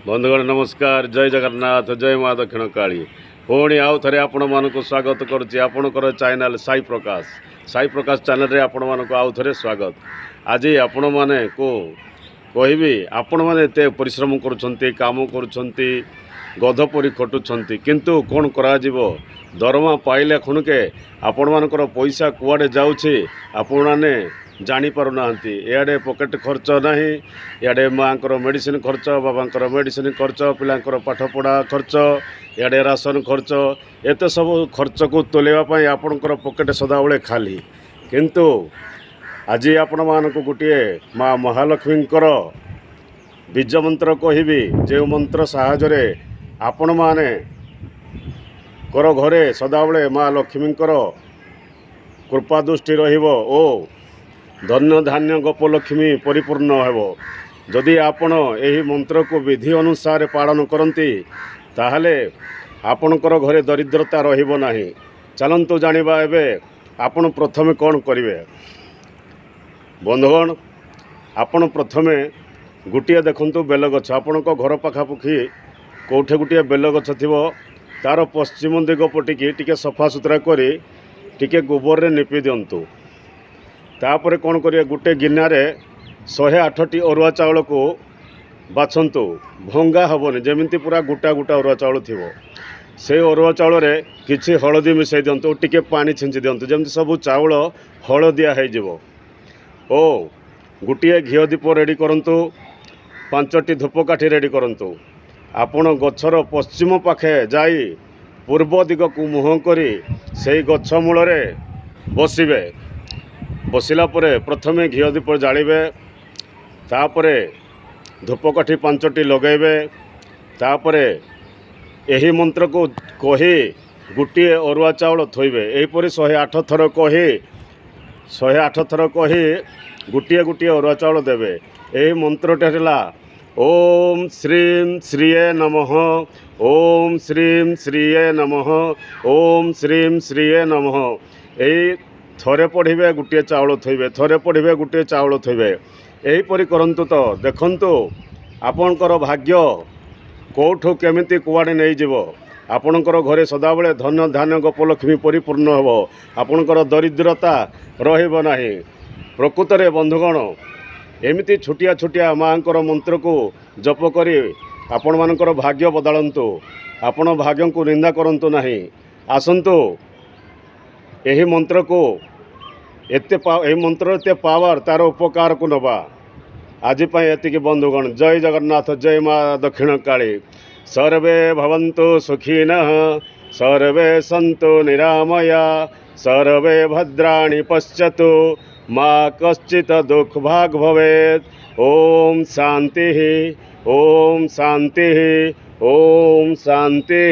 बंधुगण नमस्कार। जय जगन्नाथ, जय माँ दक्षिण काली। पुणी आउ थे आपण मानक स्वागत करुच्ची आपणकर चैनल साई प्रकाश चैनल रे आपण मानक आउ थे स्वागत। आज आपण माने को कहबी आपण माने एते परिश्रम करुछंती, काम करुछंती, गध परी खटुछंती, किंतु कौन करा जीवो दरमा पाइले खुणके आपण मानकर पैसा कुआडे जाउछि आपण माने जानी पारु नाहंती। इआडे पॉकेट खर्च नहीं, इआडे माँकर मेडिसिन खर्च, बाबांकर मेडिसिन खर्च, पिलांकर पाठपढ़ा खर्च, इआडे राशन खर्च, एत सब खर्च को तोलेवाई आपणकर पॉकेट सदाबले खाली। किंतु आज आपण मानक गोटे माँ महालक्ष्मींकर बीज मंत्र कहबी, जो मंत्र साहाय्य आपण माने कर घरे सदाबले माँ लक्ष्मींकर कृपा दृष्टि रहिबो ओ धन्य धान्य गोपलक्ष्मी परिपूर्ण हेबो। जदि आपण एही मंत्र को विधि अनुसार पालन करती ताहले आपणकर घरे दरिद्रता रहिबो नाही। चलंतु जानिबा एबे आपण प्रथमे कौन करिवे। बंधुगण आपण प्रथमे गुटिया देखंतु बेलगछ आपणको घर पाखापुखी कोठे गुटिया बेलगछ थिबो, तार पश्चिम दिग पटिकी टिके सफा सुतरा करी टिके गोबर रे निपी दियंतु। तापर कौन करिए गोटे गिनारे 108टी अरुआ चाउल को बाछंतु, भंगा हेबनी, जमीती पूरा गोटा गोटा अरुआ चाउल थी। से अरुआ चाउल रे किछि हलदी मिसई दियंतु, टिके पानी छिंची दियंतु, जमती सब चाउल हलदिया हो। ओ गोटे घिओ दीप रेडी करंतु, 5टी धूपकाठी रेडी करंतु। आपण गछर पश्चिम पाखे जाई पूर्व दिग को मुह करी से गछ मूल रे बसिबे। बसिला परे प्रथमे घिओ दीप जालिबे, तापरे धूपकाठी 5टी लगेबे, तापरे एही मंत्र को कही गोटे अरुआ चाउल थोइबे। एहीपरि 108 थर कही 108 थर कही गोटे गोटे अरुआ चाउल देबे। एही मंत्रटा हला ओम श्रीं श्रीये नमः, ओम श्रीं श्रीये नमः, ओम श्रीं श्रीये नमः। एही थरे पढ़िबे गोटे चाउल थोइबे, थरे पढ़िबे गोटे चाउल थोइबे। एहीपरि करंतु तो देखंतु आपणकर भाग्य कोठो केमिति कुआडे नहीं जीवो। आपणकर घरे सदाबले धन धान्य गोपलक्ष्मी परिपूर्ण हेबो, आपणकर दरिद्रता रहिबो नाही। प्रकृतरे बंधुगण एमिति छोटिया छोटिया माँकर मंत्र को जप करी आपण मानकर भाग्य बदलंतु। आपण भाग्य को निंदा करंतु नाही। आसंतु एही मंत्र को एही मंत्र एते पावर तार उपकार को नबा। आज एतिकी बंधुगण। जय जगन्नाथ, जय माँ दक्षिण काली। सर्वे भवन्तु सुखिनः, सर्वे सन्तु निरामया, सर्वे भद्राणि पश्यतु, मा कश्चित् दुःखभाग् भवेत्। ओम शांति, ओम शांति, ओम शांति।